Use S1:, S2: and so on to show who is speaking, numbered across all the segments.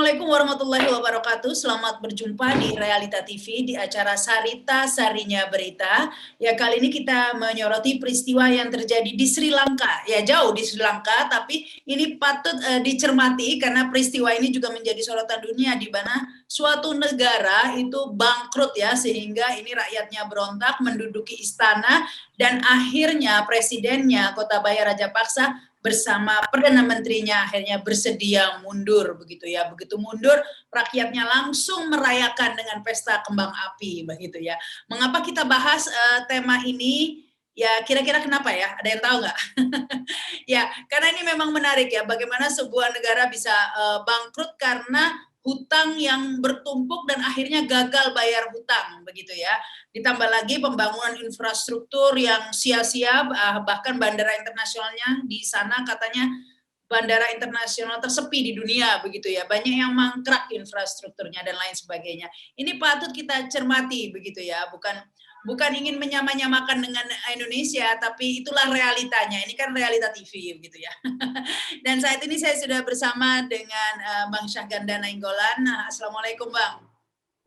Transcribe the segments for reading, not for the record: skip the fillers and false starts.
S1: Assalamualaikum warahmatullahi wabarakatuh. Selamat berjumpa di Realita TV di acara Sarita Sarinya Berita. Ya, kali ini kita menyoroti peristiwa yang terjadi di Sri Lanka. Ya, jauh di Sri Lanka, tapi ini patut dicermati karena peristiwa ini juga menjadi sorotan dunia di mana suatu negara itu bangkrut ya, sehingga ini rakyatnya berontak menduduki istana dan akhirnya presidennya Gotabaya Rajapaksa bersama Perdana Menterinya akhirnya bersedia mundur begitu ya. Begitu mundur, rakyatnya langsung merayakan dengan pesta kembang api begitu ya. Mengapa kita bahas tema ini? Ya kira-kira kenapa ya? Ada yang tahu nggak? Ya, karena ini memang menarik ya. Bagaimana sebuah negara bisa bangkrut karena hutang yang bertumpuk dan akhirnya gagal bayar hutang begitu ya. Ditambah lagi pembangunan infrastruktur yang sia-sia, bahkan bandara internasionalnya di sana katanya bandara internasional tersepi di dunia begitu ya. Banyak yang mangkrak infrastrukturnya dan lain sebagainya. Ini patut kita cermati begitu ya. Bukan ingin menyamakan dengan Indonesia, tapi itulah realitanya. Ini kan realita TV gitu ya. Dan saat ini saya sudah bersama dengan Bang Syahganda Nainggolan. Assalamualaikum Bang.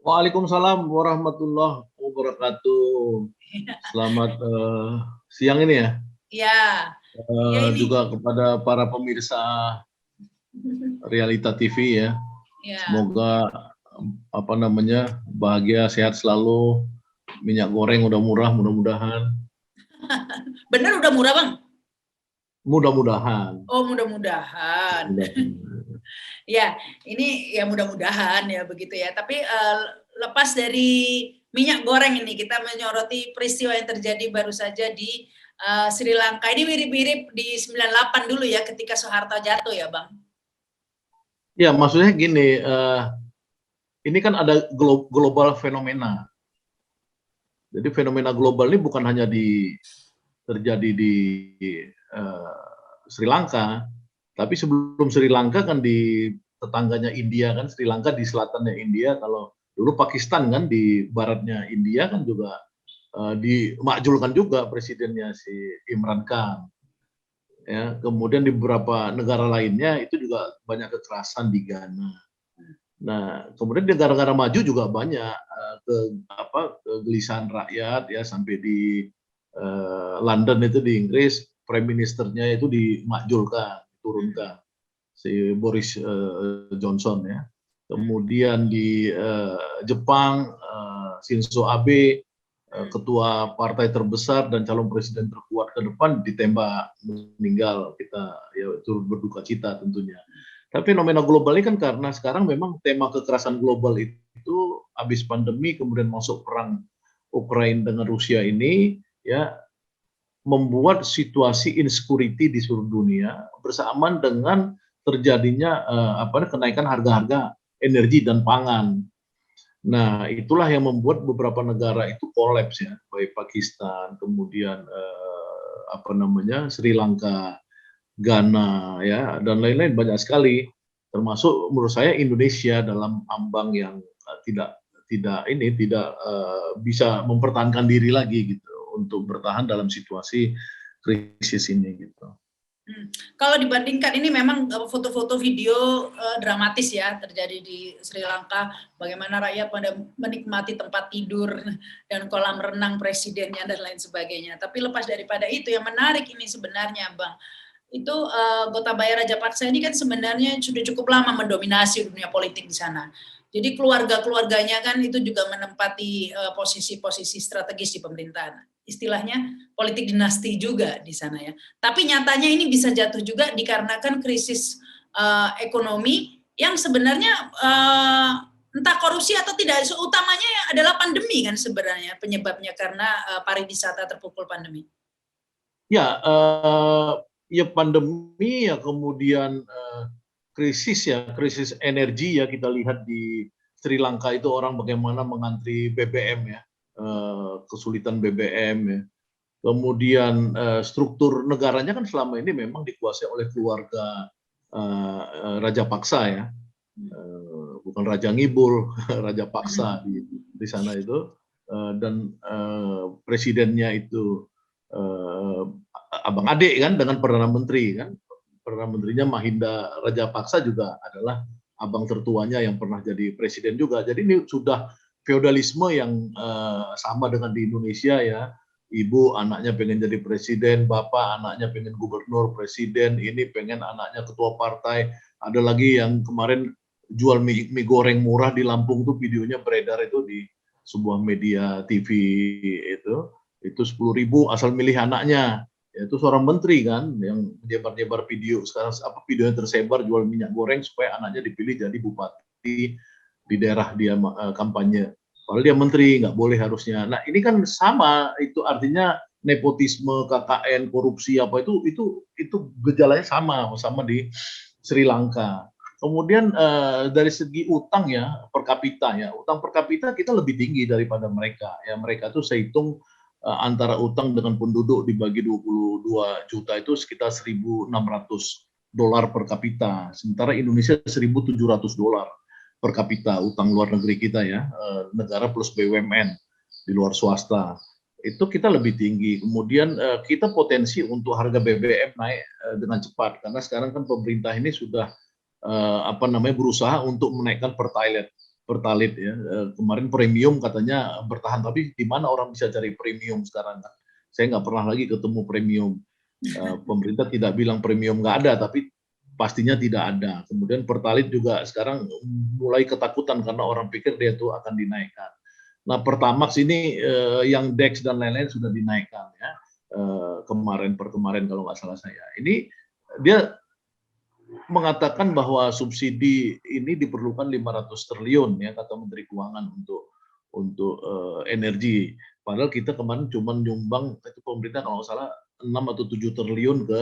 S2: Waalaikumsalam warahmatullahi wabarakatuh. Selamat siang ini ya.
S1: Ya.
S2: Juga kepada para pemirsa Realita TV ya. Semoga bahagia, sehat selalu. Minyak goreng udah murah, mudah-mudahan.
S1: Bener udah murah Bang?
S2: Mudah-mudahan.
S1: Oh, mudah-mudahan. Ya, ini ya mudah-mudahan ya begitu ya. Tapi lepas dari minyak goreng ini, kita menyoroti peristiwa yang terjadi baru saja di Sri Lanka. Ini mirip-mirip di 98 dulu ya, ketika Soeharto jatuh ya Bang?
S2: Ya, maksudnya gini, ini kan ada global fenomena. Jadi fenomena global ini bukan hanya terjadi di Sri Lanka, tapi sebelum Sri Lanka kan di tetangganya India kan, Sri Lanka di selatannya India, kalau dulu Pakistan kan di baratnya India kan juga dimakjulkan juga presidennya si Imran Khan. Ya, kemudian di beberapa negara lainnya itu juga banyak kekerasan di Ghana. Nah, kemudian di negara-negara maju juga banyak kegelisahan rakyat ya, sampai di London itu di Inggris, prime ministernya itu dimakjulkan, diturunkan si Boris Johnson ya. Kemudian di Jepang, Shinzo Abe, ketua partai terbesar dan calon presiden terkuat ke depan, ditembak meninggal. Kita ya turut berduka cita tentunya. Tapi fenomena global ini kan karena sekarang memang tema kekerasan global itu habis pandemi, kemudian masuk perang Ukraina dengan Rusia ini ya, membuat situasi insecurity di seluruh dunia bersamaan dengan terjadinya kenaikan harga-harga energi dan pangan. Nah, itulah yang membuat beberapa negara itu kolaps ya, baik Pakistan, kemudian Sri Lanka, Ghana ya, dan lain-lain banyak sekali, termasuk menurut saya Indonesia dalam ambang yang tidak bisa mempertahankan diri lagi gitu untuk bertahan dalam situasi krisis ini gitu.
S1: Kalau dibandingkan ini memang foto-foto video dramatis ya terjadi di Sri Lanka, bagaimana rakyat pada menikmati tempat tidur dan kolam renang presidennya dan lain sebagainya. Tapi lepas daripada itu, yang menarik ini sebenarnya Bang, itu Gotabaya Rajapaksa ini kan sebenarnya sudah cukup lama mendominasi dunia politik di sana. Jadi keluarga-keluarganya kan itu juga menempati posisi-posisi strategis di pemerintahan. Istilahnya politik dinasti juga di sana ya. Tapi nyatanya ini bisa jatuh juga dikarenakan krisis ekonomi yang sebenarnya entah korupsi atau tidak, utamanya adalah pandemi kan sebenarnya penyebabnya, karena pariwisata terpukul pandemi.
S2: Ya, ya pandemi ya, kemudian krisis energi ya, kita lihat di Sri Lanka itu orang bagaimana mengantri BBM ya, kesulitan BBM ya. Kemudian struktur negaranya kan selama ini memang dikuasai oleh keluarga Rajapaksa ya, bukan Raja Ngibul, Rajapaksa di sana itu, dan presidennya itu abang adik kan dengan perdana menteri kan, perdana menterinya Mahinda Rajapaksa juga adalah abang tertuanya yang pernah jadi presiden juga. Jadi ini sudah feodalisme yang sama dengan di Indonesia ya. Ibu anaknya pengen jadi presiden, bapak anaknya pengen gubernur, presiden, ini pengen anaknya ketua partai. Ada lagi yang kemarin jual mie goreng murah di Lampung tuh, videonya beredar itu di sebuah media TV itu 10.000 asal milih anaknya. Ya, itu seorang menteri kan yang menyebar-nyebar video sekarang, apa videonya tersebar jual minyak goreng supaya anaknya dipilih jadi bupati di daerah dia kampanye. Padahal dia menteri, nggak boleh harusnya. Nah ini kan sama, itu artinya nepotisme, KKN, korupsi apa itu gejalanya sama di Sri Lanka. Kemudian dari segi utang ya per kapita ya, utang per kapita kita lebih tinggi daripada mereka ya. Mereka tuh saya hitung antara utang dengan penduduk dibagi 22 juta itu sekitar $1.600 per kapita. Sementara Indonesia $1.700 per kapita utang luar negeri kita ya, negara plus BUMN di luar swasta. Itu kita lebih tinggi. Kemudian kita potensi untuk harga BBM naik dengan cepat karena sekarang kan pemerintah ini sudah berusaha untuk menaikkan pertalite ya. Kemarin premium katanya bertahan, tapi di mana orang bisa cari premium sekarang kan? Saya nggak pernah lagi ketemu premium. Pemerintah tidak bilang premium nggak ada, tapi pastinya tidak ada. Kemudian pertalite juga sekarang mulai ketakutan karena orang pikir dia itu akan dinaikkan. Nah, Pertamax ini yang Dex dan lain-lain sudah dinaikkan ya. Kemarin kalau nggak salah saya. Ini dia mengatakan bahwa subsidi ini diperlukan 500 triliun ya kata Menteri Keuangan untuk energi. Padahal kita kemarin cuma nyumbang itu pemerintah kalau nggak salah 6 atau 7 triliun ke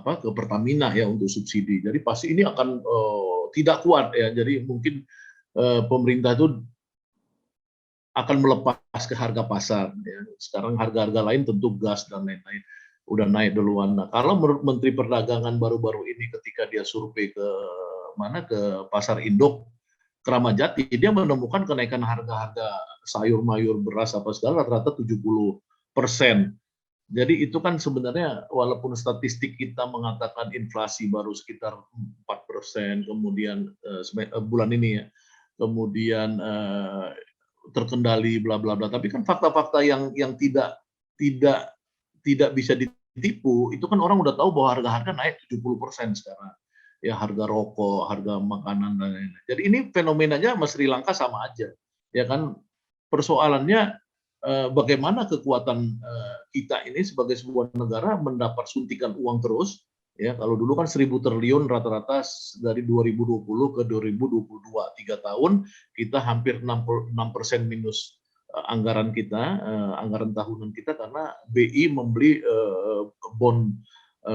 S2: Pertamina ya untuk subsidi. Jadi pasti ini akan tidak kuat ya. Jadi mungkin pemerintah itu akan melepas ke harga pasar. Ya. Sekarang harga-harga lain tentu gas dan lain-lain udah naik duluan. Nah, kalau menurut Menteri Perdagangan baru-baru ini ketika dia survei ke pasar induk Kramat Jati, dia menemukan kenaikan harga-harga sayur mayur beras apa segala rata-rata 70%. Jadi itu kan sebenarnya walaupun statistik kita mengatakan inflasi baru sekitar 4%, kemudian bulan ini ya, kemudian terkendali bla bla bla, tapi kan fakta-fakta yang tidak bisa ditipu itu kan orang udah tahu bahwa harga-harga naik 70% sekarang. Ya harga rokok, harga makanan dan lain-lain. Jadi ini fenomenanya sama Sri Lanka sama aja. Ya kan persoalannya bagaimana kekuatan kita ini sebagai sebuah negara mendapat suntikan uang terus. Ya, kalau dulu kan 1.000 triliun rata-rata dari 2020 ke 2022, 3 tahun kita hampir 66% minus anggaran kita, anggaran tahunan kita karena BI membeli bond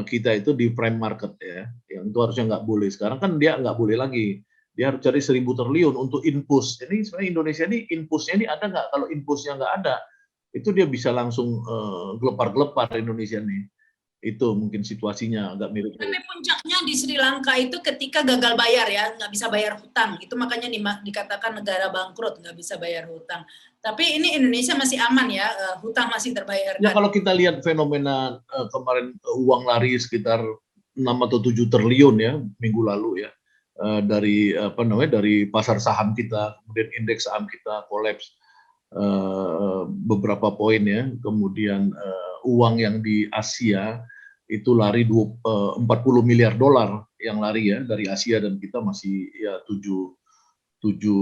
S2: kita itu di prime market ya, yang itu harusnya nggak boleh. Sekarang kan dia nggak boleh lagi, dia harus cari 1.000 triliun untuk infus. Jadi sebenarnya Indonesia ini infusnya ini ada nggak? Kalau infusnya nggak ada, itu dia bisa langsung gelepar-gelepar Indonesia nih. Itu mungkin situasinya agak mirip.
S1: Tapi puncaknya di Sri Lanka itu ketika gagal bayar ya, nggak bisa bayar hutang. Itu makanya dikatakan negara bangkrut, nggak bisa bayar hutang. Tapi ini Indonesia masih aman ya, hutang masih terbayarkan.
S2: Ya kalau kita lihat fenomena kemarin uang lari sekitar 6 atau 7 triliun ya minggu lalu ya, dari dari pasar saham kita, kemudian indeks saham kita kolaps beberapa poin ya, kemudian uang yang di Asia itu lari 40 miliar dolar yang lari ya dari Asia, dan kita masih ya 7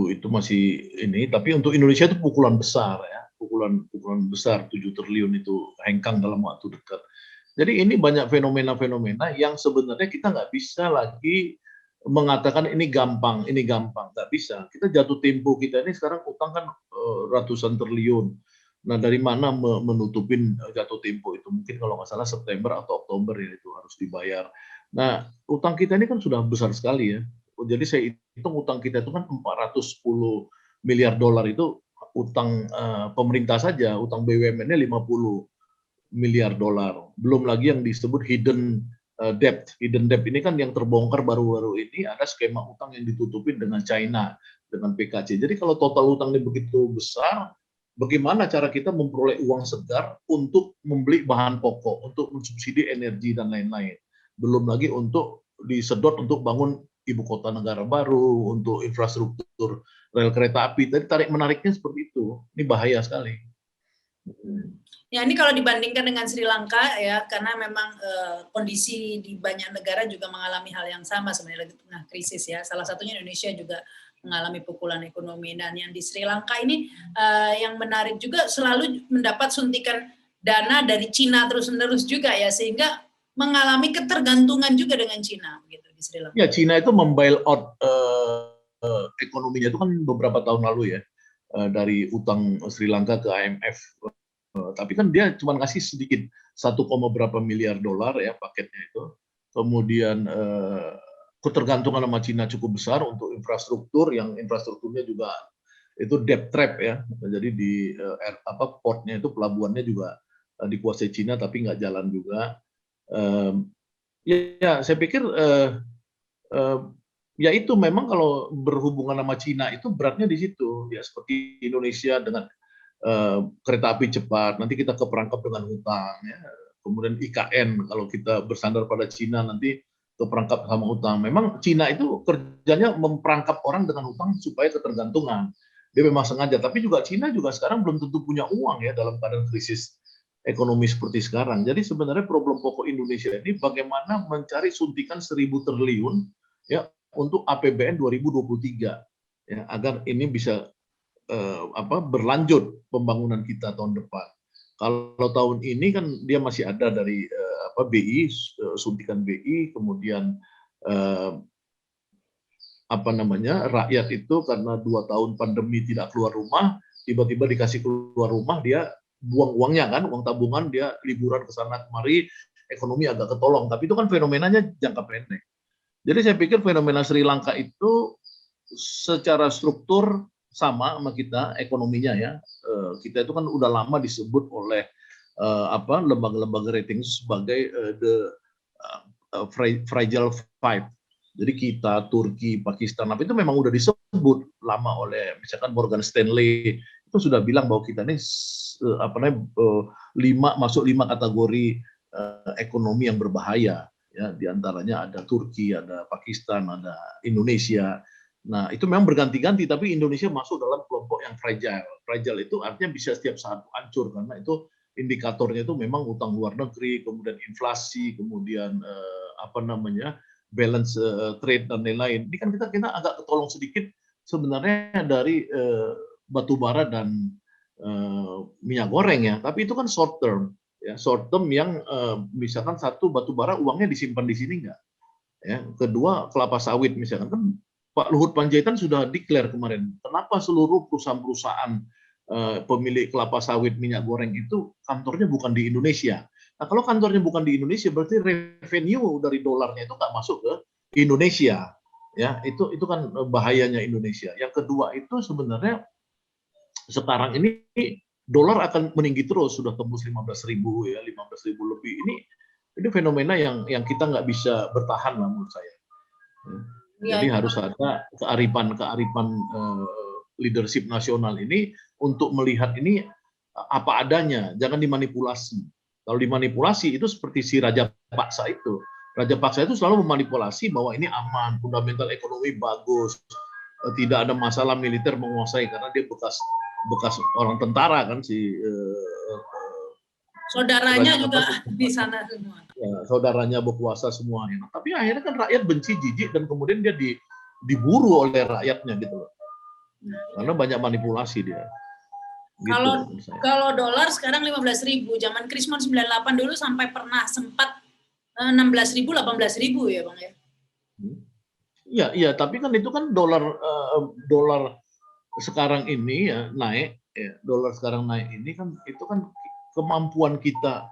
S2: itu masih ini, tapi untuk Indonesia itu pukulan besar ya, pukulan besar 7 triliun itu hengkang dalam waktu dekat. Jadi ini banyak fenomena-fenomena yang sebenarnya kita nggak bisa lagi mengatakan ini gampang, nggak bisa. Kita jatuh tempo kita ini sekarang utang kan ratusan triliun. Nah dari mana menutupin jatuh tempo itu? Mungkin kalau nggak salah September atau Oktober ya itu harus dibayar. Nah utang kita ini kan sudah besar sekali ya. Jadi saya hitung utang kita itu kan 410 miliar dolar itu utang pemerintah saja, utang BUMN-nya 50 miliar dolar. Belum lagi yang disebut hidden debt. Hidden debt ini kan yang terbongkar baru-baru ini, ada skema utang yang ditutupin dengan China, dengan PKC. Jadi kalau total utangnya begitu besar, bagaimana cara kita memperoleh uang segar untuk membeli bahan pokok, untuk mensubsidi energi dan lain-lain. Belum lagi untuk disedot untuk bangun ibu kota negara baru, untuk infrastruktur rel kereta api. Tadi tarik menariknya seperti itu. Ini bahaya sekali.
S1: Ya, ini kalau dibandingkan dengan Sri Lanka ya, karena memang kondisi di banyak negara juga mengalami hal yang sama sebenarnya di tengah krisis ya. Salah satunya Indonesia juga mengalami pukulan ekonomi, dan yang di Sri Lanka ini yang menarik juga selalu mendapat suntikan dana dari Cina terus-menerus juga ya, sehingga mengalami ketergantungan juga dengan Cina gitu di Sri Lanka.
S2: Ya, Cina itu membail out ekonominya itu kan beberapa tahun lalu ya, dari utang Sri Lanka ke IMF. Tapi kan dia cuma kasih sedikit, 1, berapa miliar dolar ya paketnya itu. Kemudian ketergantungan sama Cina cukup besar untuk infrastruktur, yang infrastrukturnya juga itu debt trap ya. Jadi di portnya itu, pelabuhannya juga dikuasai Cina tapi nggak jalan juga. Ya, saya pikir ya itu memang kalau berhubungan sama Cina itu beratnya di situ ya, seperti Indonesia dengan kereta api cepat, nanti kita keperangkap dengan hutang ya. Kemudian IKN, kalau kita bersandar pada Cina nanti keperangkap sama hutang. Memang Cina itu kerjanya memperangkap orang dengan hutang supaya ketergantungan. Dia memang sengaja, tapi juga Cina juga sekarang belum tentu punya uang ya dalam keadaan krisis ekonomi seperti sekarang. Jadi sebenarnya problem pokok Indonesia ini bagaimana mencari suntikan 1.000 triliun ya untuk APBN 2023 ya, agar ini bisa berlanjut pembangunan kita tahun depan. Kalau tahun ini kan dia masih ada dari BI, suntikan BI, kemudian rakyat itu karena 2 tahun pandemi tidak keluar rumah, tiba-tiba dikasih keluar rumah, dia buang uangnya kan, uang tabungan, dia liburan ke sana kemari, ekonomi agak ketolong. Tapi itu kan fenomenanya jangka pendek. Jadi saya pikir fenomena Sri Lanka itu secara struktur sama kita ekonominya ya. Kita itu kan udah lama disebut oleh lembaga-lembaga rating sebagai the fragile five. Jadi kita, Turki, Pakistan, tapi itu memang udah disebut lama oleh misalkan Morgan Stanley, itu sudah bilang bahwa kita ini masuk 5 kategori ekonomi yang berbahaya ya, diantaranya ada Turki, ada Pakistan, ada Indonesia. Nah, itu memang berganti-ganti, tapi Indonesia masuk dalam kelompok yang fragile. Fragile itu artinya bisa setiap saat hancur, karena itu indikatornya itu memang utang luar negeri, kemudian inflasi, kemudian balance trade dan lain-lain. Ini kan kita agak ketolong sedikit sebenarnya dari batu bara dan minyak goreng ya, tapi itu kan short term ya, short term yang misalkan satu, batu bara uangnya disimpan di sini enggak ya. Kedua, kelapa sawit misalkan, kan Pak Luhut Panjaitan sudah declare kemarin, kenapa seluruh perusahaan-perusahaan pemilik kelapa sawit, minyak goreng itu kantornya bukan di Indonesia. Nah, kalau kantornya bukan di Indonesia, berarti revenue dari dolarnya itu nggak masuk ke Indonesia. Ya, itu kan bahayanya Indonesia. Yang kedua itu sebenarnya sekarang ini dolar akan meninggi terus, sudah tembus 15.000 ya, 15.000 lebih. Ini fenomena yang kita nggak bisa bertahan lah menurut saya. Jadi harus ada kearifan leadership nasional ini untuk melihat ini apa adanya, jangan dimanipulasi. Kalau dimanipulasi itu seperti si Raja Paksa itu. Raja Paksa itu selalu memanipulasi bahwa ini aman, fundamental ekonomi bagus, tidak ada masalah militer menguasai, karena dia bekas orang tentara kan, si
S1: saudaranya juga di sana semua.
S2: Ya, saudaranya berkuasa semuanya. Tapi akhirnya kan rakyat benci, jijik, dan kemudian dia diburu oleh rakyatnya gitu loh. Karena banyak manipulasi dia. Gitu,
S1: kalau dolar sekarang 15.000, zaman Krismon 98 dulu sampai pernah sempat 16.000, 18.000 ya Bang ya.
S2: Iya, tapi kan itu kan dolar sekarang ini ya naik, ya, dolar sekarang naik ini kan itu kan kemampuan kita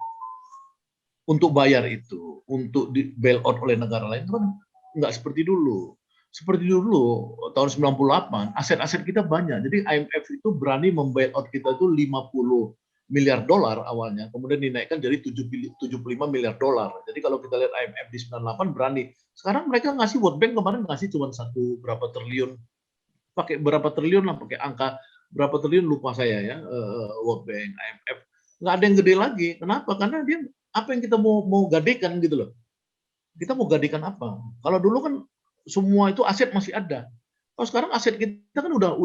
S2: untuk bayar itu, untuk di bail out oleh negara lain itu kan nggak seperti dulu. Seperti dulu tahun 98 aset-aset kita banyak, jadi IMF itu berani membail out kita itu 50 miliar dolar awalnya, kemudian dinaikkan jadi 75 miliar dolar. Jadi kalau kita lihat IMF di 98 berani. Sekarang mereka ngasih, World Bank kemarin ngasih cuma berapa triliun, pakai berapa triliun lah, pakai angka berapa triliun lupa saya ya, World Bank, IMF, nggak ada yang gede lagi. Kenapa? Karena dia apa yang kita mau gadekan gitu loh. Kita mau gadekan apa? Kalau dulu kan semua itu aset masih ada. Kalau sekarang aset kita kan udah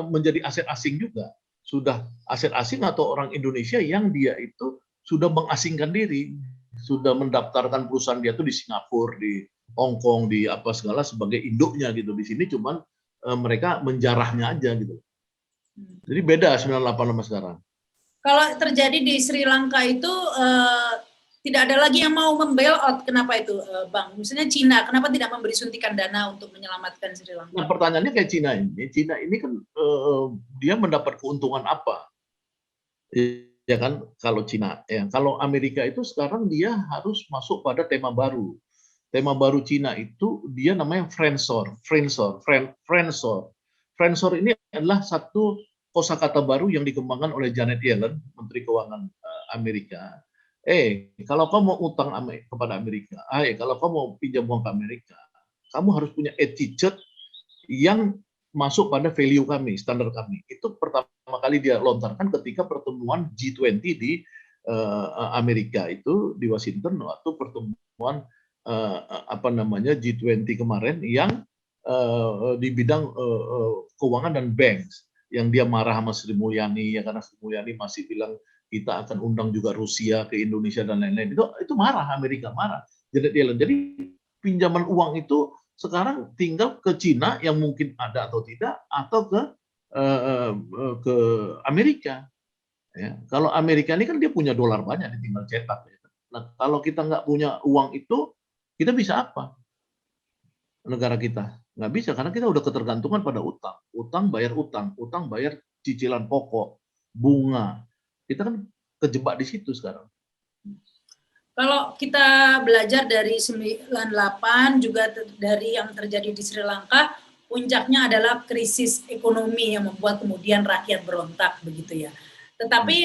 S2: menjadi aset asing juga. Sudah aset asing atau orang Indonesia yang dia itu sudah mengasingkan diri, sudah mendaftarkan perusahaan dia tuh di Singapura, di Hong Kong, di apa segala sebagai induknya gitu. Di sini cuman mereka menjarahnya aja gitu. Jadi beda 98 sama sekarang.
S1: Kalau terjadi di Sri Lanka itu tidak ada lagi yang mau membail out, kenapa itu, Bang? Misalnya Cina, kenapa tidak memberi suntikan dana untuk menyelamatkan Sri Lanka?
S2: Nah, pertanyaannya kayak Cina ini kan dia mendapat keuntungan apa? Ya kan, kalau Cina, ya. Kalau Amerika itu sekarang dia harus masuk pada tema baru. Tema baru Cina itu dia namanya friendshoring. Friendshoring ini adalah satu kosakata baru yang dikembangkan oleh Janet Yellen, Menteri Keuangan Amerika. Kalau kamu mau utang kepada Amerika, kalau kamu mau pinjam uang ke Amerika, kamu harus punya attitude yang masuk pada value kami, standar kami. Itu pertama kali dia lontarkan ketika pertemuan G20 di Amerika itu di Washington waktu pertemuan G20 kemarin yang di bidang keuangan dan banks, yang dia marah sama Sri Mulyani ya karena Sri Mulyani masih bilang kita akan undang juga Rusia ke Indonesia dan lain-lain. Itu marah, Amerika marah. Jadi pinjaman uang itu sekarang tinggal ke Cina yang mungkin ada atau tidak, atau ke Amerika. Ya. Kalau Amerika ini kan dia punya dolar banyak, dia tinggal cetak. Ya. Nah, kalau kita nggak punya uang itu, kita bisa apa? Negara kita nggak bisa karena kita udah ketergantungan pada utang. Utang bayar cicilan pokok, bunga. Kita kan kejebak di situ sekarang.
S1: Kalau kita belajar dari 98 juga dari yang terjadi di Sri Lanka, puncaknya adalah krisis ekonomi yang membuat kemudian rakyat berontak begitu ya. Tetapi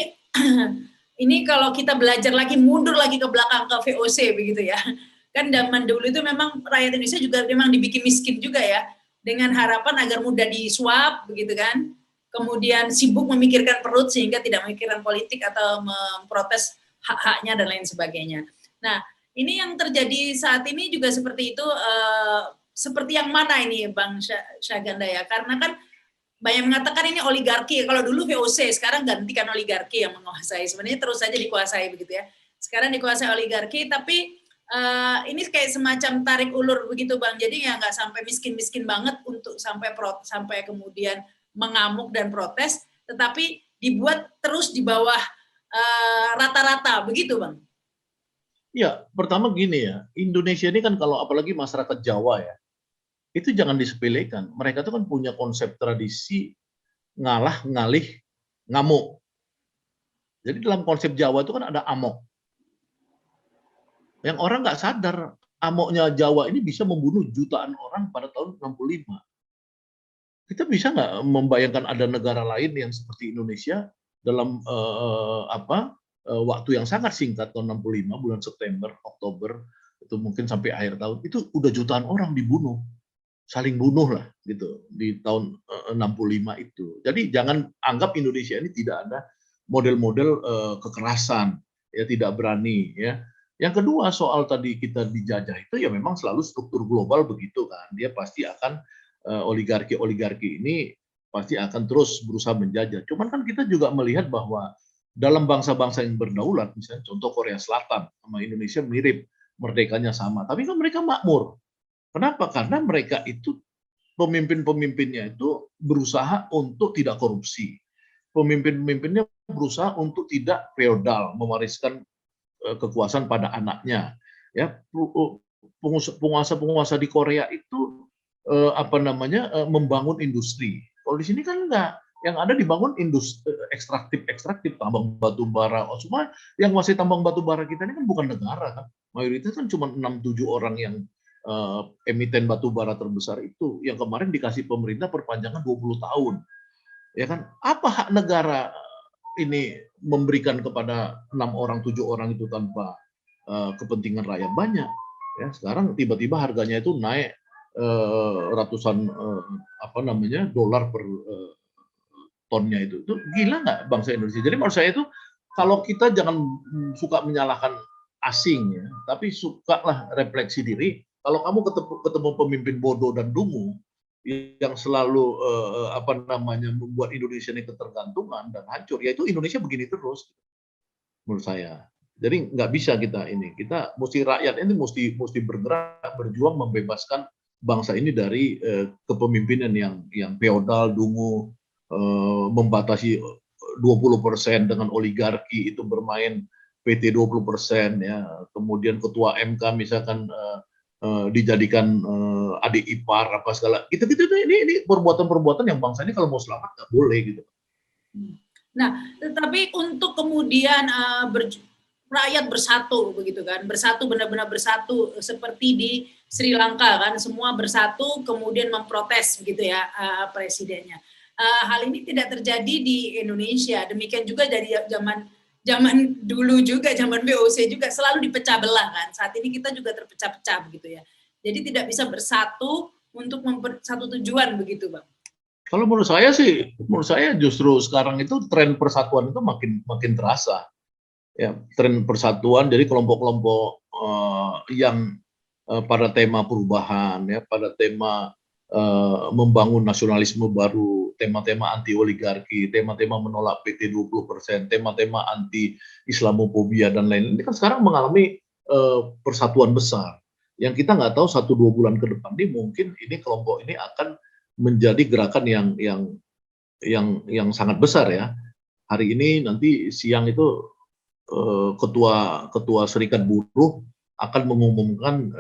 S1: ini kalau kita belajar lagi, mundur lagi ke belakang ke VOC begitu ya. Kan zaman dulu itu memang rakyat Indonesia juga memang dibikin miskin juga ya, dengan harapan agar mudah disuap begitu kan. Kemudian sibuk memikirkan perut sehingga tidak memikirkan politik atau memprotes hak-haknya dan lain sebagainya. Nah, ini yang terjadi saat ini juga seperti itu, seperti yang mana ini Bang Syaganda ya? Karena kan banyak mengatakan ini oligarki. Kalau dulu VOC, sekarang gantikan oligarki yang menguasai. Sebenarnya terus saja dikuasai begitu ya. Sekarang dikuasai oligarki, tapi ini kayak semacam tarik ulur begitu Bang. Jadi ya nggak sampai miskin-miskin banget untuk sampai kemudian mengamuk dan protes, tetapi dibuat terus di bawah rata-rata begitu Bang.
S2: Ya, pertama gini ya, Indonesia ini kan kalau apalagi masyarakat Jawa ya, itu jangan disepelekan. Mereka tuh kan punya konsep tradisi ngalah, ngalih, ngamuk. Jadi dalam konsep Jawa itu kan ada amok. Yang orang nggak sadar, amoknya Jawa ini bisa membunuh jutaan orang pada tahun 65. Kita bisa nggak membayangkan ada negara lain yang seperti Indonesia dalam waktu yang sangat singkat, tahun 65, bulan September, Oktober, itu mungkin sampai akhir tahun, itu udah jutaan orang dibunuh. Saling bunuh lah gitu di tahun 65 itu. Jadi jangan anggap Indonesia ini tidak ada model-model kekerasan, ya tidak berani ya. Yang kedua soal tadi kita dijajah itu ya memang selalu struktur global begitu kan. Dia pasti akan oligarki ini pasti akan terus berusaha menjajah. Cuman kan kita juga melihat bahwa dalam bangsa-bangsa yang berdaulat, misalnya contoh Korea Selatan sama Indonesia mirip, merdekanya sama, tapi kan mereka makmur. Kenapa? Karena mereka itu pemimpin-pemimpinnya itu berusaha untuk tidak korupsi. Pemimpin-pemimpinnya berusaha untuk tidak feodal, mewariskan kekuasaan pada anaknya. Ya, penguasa-penguasa di Korea itu membangun industri. Kalau di sini kan enggak. Yang ada dibangun industri ekstraktif, tambang batu bara. Semua yang masih tambang batu bara kita ini kan bukan negara kan. Mayoritas kan cuma 6-7 orang yang emiten batu bara terbesar itu, yang kemarin dikasih pemerintah perpanjangan 20 tahun. Ya kan? Apa hak negara ini memberikan kepada 6 orang, 7 orang itu tanpa kepentingan rakyat banyak? Ya, sekarang tiba-tiba harganya itu naik ratusan dolar per tonnya itu gila nggak bangsa Indonesia? Jadi menurut saya itu kalau kita jangan suka menyalahkan asing ya, tapi sukalah refleksi diri. Kalau kamu ketemu pemimpin bodoh dan dungu yang selalu membuat Indonesia ini ketergantungan dan hancur, ya itu Indonesia begini terus menurut saya. Jadi nggak bisa kita mesti rakyat ini mesti bergerak berjuang membebaskan bangsa ini dari kepemimpinan yang feodal, dungu, membatasi 20% dengan oligarki itu bermain PT 20% ya. Kemudian ketua MK misalkan dijadikan adik ipar apa segala. Ini perbuatan-perbuatan yang bangsa ini kalau mau selamat nggak boleh gitu.
S1: Nah, tetapi untuk kemudian rakyat bersatu begitu kan, bersatu benar-benar bersatu seperti di Sri Lanka kan, semua bersatu kemudian memprotes begitu ya presidennya. Hal ini tidak terjadi di Indonesia. Demikian juga dari zaman dulu juga, zaman VOC juga selalu dipecah belah kan. Saat ini kita juga terpecah-pecah begitu ya. Jadi tidak bisa bersatu untuk satu tujuan begitu, Bang.
S2: Kalau menurut saya justru sekarang itu tren persatuan itu makin terasa. Ya, tren persatuan, jadi kelompok-kelompok yang pada tema perubahan, ya, pada tema membangun nasionalisme baru, tema-tema anti oligarki, tema-tema menolak PT 20%, tema-tema anti Islamofobia dan lain-lain. Ini kan sekarang mengalami persatuan besar. Yang kita nggak tahu 1-2 bulan ke depan ini mungkin ini kelompok ini akan menjadi gerakan yang sangat besar ya. Hari ini nanti siang itu ketua Serikat Buruh akan mengumumkan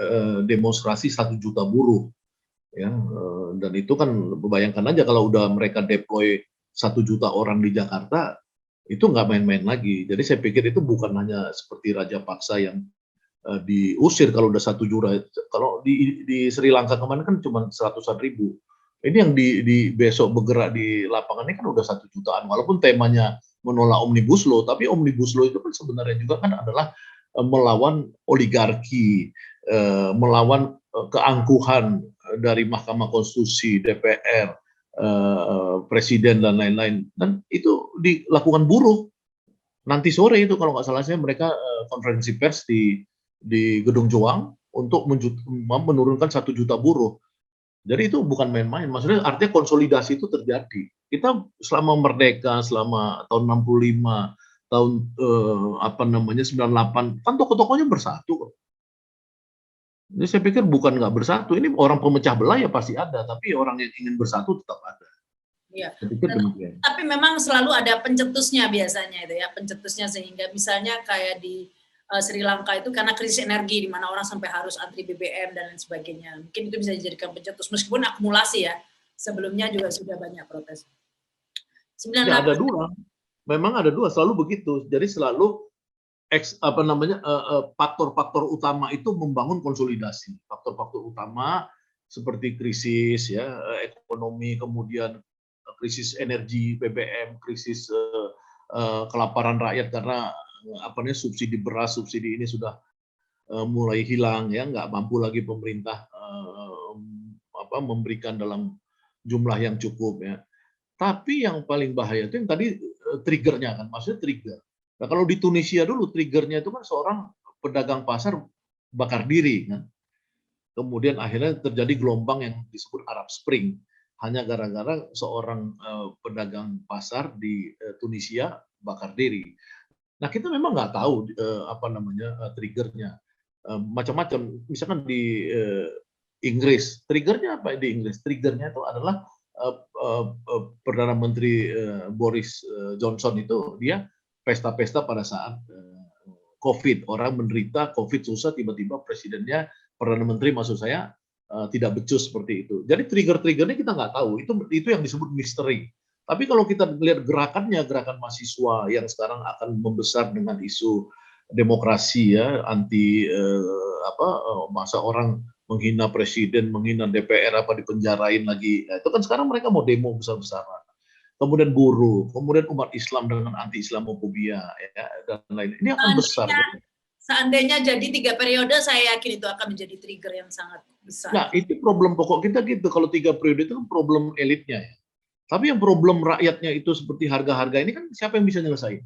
S2: demonstrasi 1 juta buruh, ya, dan itu kan bayangkan aja kalau udah mereka deploy 1 juta orang di Jakarta, itu nggak main-main lagi. Jadi saya pikir itu bukan hanya seperti Raja Paksa yang diusir kalau udah 1 juta. Kalau di Sri Lanka kemarin kan cuma 100-an ribu. Ini yang di besok bergerak di lapangan ini kan udah 1 jutaan, walaupun temanya menolak Omnibus Law, tapi Omnibus Law itu kan sebenarnya juga kan adalah melawan oligarki, melawan keangkuhan dari Mahkamah Konstitusi, DPR, Presiden dan lain-lain, dan itu dilakukan buruh. Nanti sore itu kalau nggak salah saya mereka konferensi pers di Gedung Juang untuk menurunkan 1 juta buruh. Jadi itu bukan main-main, maksudnya artinya konsolidasi itu terjadi. Kita selama merdeka, selama tahun 65, tahun 98, kan tokoh-tokohnya bersatu. Jadi saya pikir bukan nggak bersatu, ini orang pemecah belah ya pasti ada, tapi orang yang ingin bersatu tetap ada.
S1: Iya.
S2: Tapi
S1: memang selalu ada pencetusnya biasanya itu ya, pencetusnya sehingga misalnya kayak di Sri Lanka itu karena krisis energi di mana orang sampai harus antri BBM dan lain sebagainya. Mungkin itu bisa dijadikan pencetus meskipun akumulasi ya. Sebelumnya juga sudah banyak protes.
S2: 98. Ya, ada dua. Memang ada dua, selalu begitu. Jadi selalu faktor-faktor utama itu membangun konsolidasi. Faktor-faktor utama seperti krisis ya, ekonomi, kemudian krisis energi, BBM, krisis kelaparan rakyat karena subsidi beras, subsidi ini sudah mulai hilang ya, nggak mampu lagi pemerintah memberikan dalam jumlah yang cukup ya. Tapi yang paling bahaya itu yang tadi triggernya kan, maksudnya trigger. Nah kalau di Tunisia dulu triggernya itu kan seorang pedagang pasar bakar diri kan. Kemudian akhirnya terjadi gelombang yang disebut Arab Spring hanya gara-gara seorang pedagang pasar di Tunisia bakar diri. Nah kita memang nggak tahu triggernya macam-macam. Misalkan di Inggris, triggernya apa di Inggris? Triggernya itu adalah Perdana Menteri Boris Johnson itu dia pesta-pesta pada saat COVID, orang menderita COVID susah, tiba-tiba presidennya, Perdana Menteri maksud saya tidak becus seperti itu. Jadi trigger-triggernya kita nggak tahu. Itu yang disebut misteri. Tapi kalau kita lihat gerakannya, gerakan mahasiswa yang sekarang akan membesar dengan isu demokrasi ya, anti masa orang menghina presiden, menghina DPR dipenjarain lagi. Nah, itu kan sekarang mereka mau demo besar-besaran. Kemudian buruh, kemudian umat Islam dengan anti Islamofobia ya, dan lain. Ini akan besar.
S1: Seandainya jadi 3 periode, saya yakin itu akan menjadi trigger yang sangat besar.
S2: Nah, itu problem pokok kita gitu. Kalau 3 periode itu kan problem elitnya ya. Tapi yang problem rakyatnya itu seperti harga-harga ini kan siapa yang bisa nyelesain?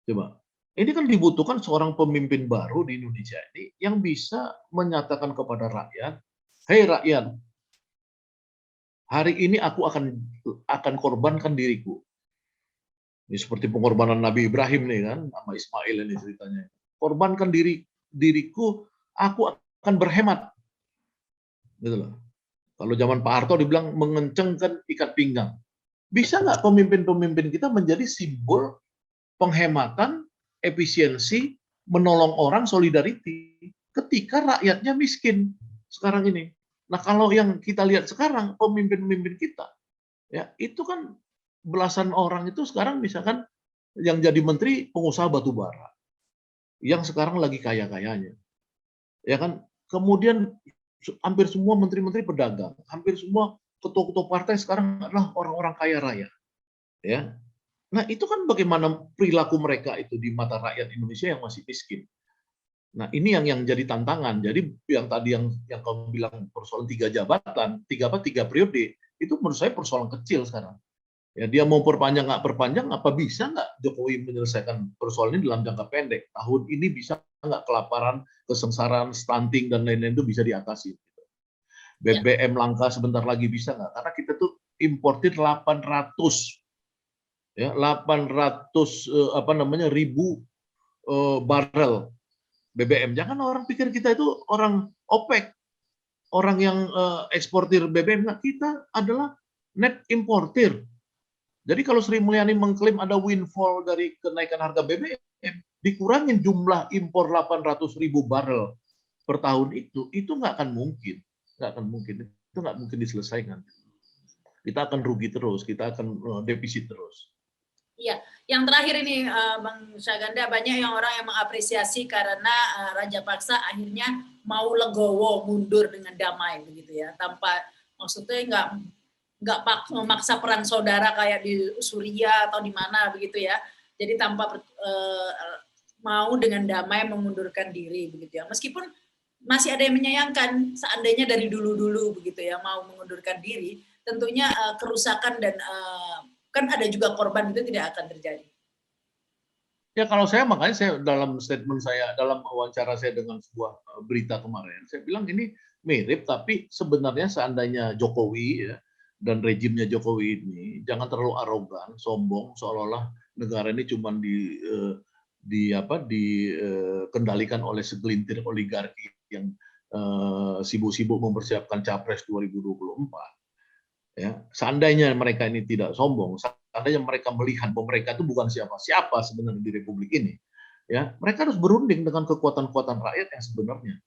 S2: Coba. Ini kan dibutuhkan seorang pemimpin baru di Indonesia ini yang bisa menyatakan kepada rakyat, "Hei rakyat, hari ini aku akan korbankan diriku." Ini seperti pengorbanan Nabi Ibrahim nih kan, sama Ismail ini ceritanya. Korbankan diriku, aku akan berhemat, gitu loh. Kalau zaman Pak Harto dibilang mengencengkan ikat pinggang. Bisa nggak pemimpin-pemimpin kita menjadi simbol penghematan, efisiensi, menolong orang, solidarity ketika rakyatnya miskin sekarang ini. Nah, kalau yang kita lihat sekarang pemimpin-pemimpin kita, ya itu kan belasan orang itu sekarang misalkan yang jadi menteri pengusaha batu bara, yang sekarang lagi kaya-kayanya, ya kan? Kemudian hampir semua menteri-menteri pedagang, hampir semua ketua-ketua partai sekarang adalah orang-orang kaya raya, ya. Nah, itu kan bagaimana perilaku mereka itu di mata rakyat Indonesia yang masih miskin. Nah, ini yang jadi tantangan. Jadi yang tadi yang kamu bilang persoalan 3 jabatan, 3 periode, itu menurut saya persoalan kecil sekarang. Ya, dia mau perpanjang nggak perpanjang, apa bisa nggak Jokowi menyelesaikan persoalan ini dalam jangka pendek? Tahun ini bisa nggak kelaparan, kesengsaraan, stunting dan lain-lain itu bisa diatasi?
S1: Ya,
S2: BBM langka sebentar lagi bisa nggak? Karena kita tuh importir 800 ya 800 ribu barel BBM. Jangan orang pikir kita itu orang OPEC, orang yang eksportir BBM. Nah, kita adalah net importir. Jadi kalau Sri Mulyani mengklaim ada windfall dari kenaikan harga BBM, dikurangin jumlah impor 800 ribu barel per tahun itu nggak akan mungkin. Nggak akan mungkin. Itu nggak mungkin diselesaikan. Kita akan rugi terus, kita akan defisit terus.
S1: iya. Yang terakhir ini Bang Syaganda, banyak yang orang yang mengapresiasi karena Raja Paksa akhirnya mau legowo mundur dengan damai begitu ya, tanpa maksudnya nggak memaksa perang saudara kayak di Suriah atau di mana begitu ya. Jadi tanpa mau dengan damai mengundurkan diri begitu ya. Meskipun masih ada yang menyayangkan seandainya dari dulu-dulu begitu ya mau mengundurkan diri, tentunya kerusakan dan kan ada juga korban itu tidak akan terjadi.
S2: Ya kalau saya makanya saya dalam statement saya, dalam wawancara saya dengan sebuah berita kemarin, saya bilang ini mirip tapi sebenarnya seandainya Jokowi ya dan rejimnya Jokowi ini jangan terlalu arogan, sombong seolah-olah negara ini cuma dikendalikan oleh segelintir oligarki yang sibuk-sibuk mempersiapkan Capres 2024. Ya, seandainya mereka ini tidak sombong, seandainya mereka melihat bahwa mereka itu bukan siapa-siapa sebenarnya di Republik ini, ya mereka harus berunding dengan kekuatan-kekuatan rakyat yang sebenarnya,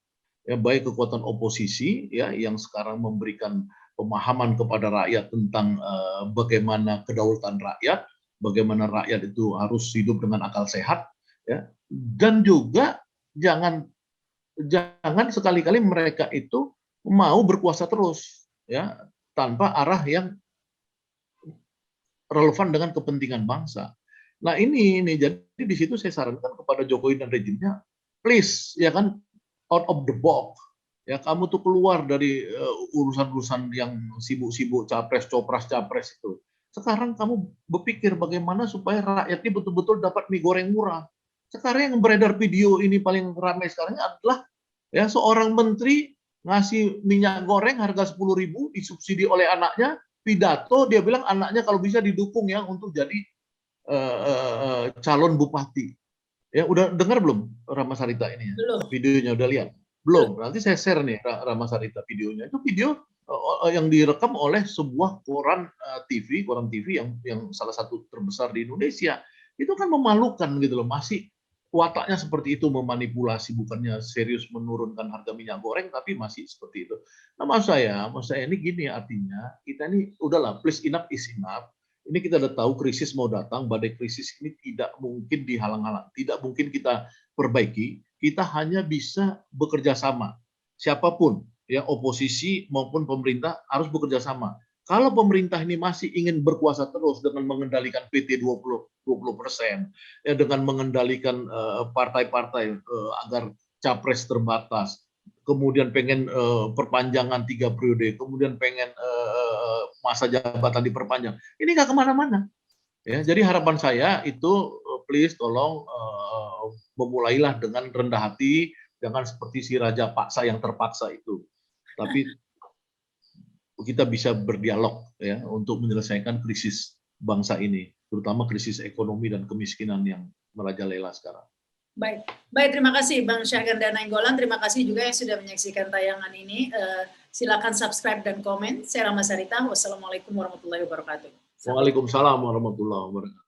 S2: ya baik kekuatan oposisi, ya yang sekarang memberikan pemahaman kepada rakyat tentang bagaimana kedaulatan rakyat, bagaimana rakyat itu harus hidup dengan akal sehat, ya dan juga jangan sekali-kali mereka itu mau berkuasa terus, ya tanpa arah yang relevan dengan kepentingan bangsa. Nah ini jadi di situ saya sarankan kepada Jokowi dan rejimnya, please ya kan out of the box. Ya kamu tuh keluar dari urusan-urusan yang sibuk-sibuk capres, copras, capres itu. Sekarang kamu berpikir bagaimana supaya rakyat ini betul-betul dapat mie goreng murah. Sekarang yang beredar video ini paling ramai sekarang adalah ya seorang menteri ngasih minyak goreng harga 10.000 disubsidi oleh anaknya, pidato dia bilang anaknya kalau bisa didukung ya untuk jadi calon bupati. Ya udah dengar belum Rama Sarita ini?
S1: Belum.
S2: Videonya udah lihat? Belum. Nanti saya share nih Rama Sarita videonya. Itu video yang direkam oleh sebuah koran TV yang salah satu terbesar di Indonesia. Itu kan memalukan gitu loh, masih wataknya seperti itu, memanipulasi, bukannya serius menurunkan harga minyak goreng tapi masih seperti itu. Nah maksud saya ini gini, artinya kita ini udahlah, please, enough is enough. Ini kita udah tahu krisis mau datang, badai krisis ini tidak mungkin dihalang-halang, tidak mungkin kita perbaiki, kita hanya bisa bekerja sama. Siapapun, ya oposisi maupun pemerintah harus bekerja sama. Kalau pemerintah ini masih ingin berkuasa terus dengan mengendalikan PT 20%, ya dengan mengendalikan partai-partai agar capres terbatas, kemudian pengen perpanjangan 3 periode, kemudian pengen masa jabatan diperpanjang. Ini nggak kemana-mana. Ya, jadi harapan saya itu please tolong memulailah dengan rendah hati, jangan seperti si raja paksa yang terpaksa itu. Tapi kita bisa berdialog ya untuk menyelesaikan krisis bangsa ini, terutama krisis ekonomi dan kemiskinan yang merajalela sekarang.
S1: Baik, terima kasih Bang Syahganda Nainggolan, terima kasih juga yang sudah menyaksikan tayangan ini. Silakan subscribe dan komen. Saya Rahma Sarita, wassalamualaikum warahmatullahi wabarakatuh.
S2: Waalaikumsalam warahmatullahi wabarakatuh.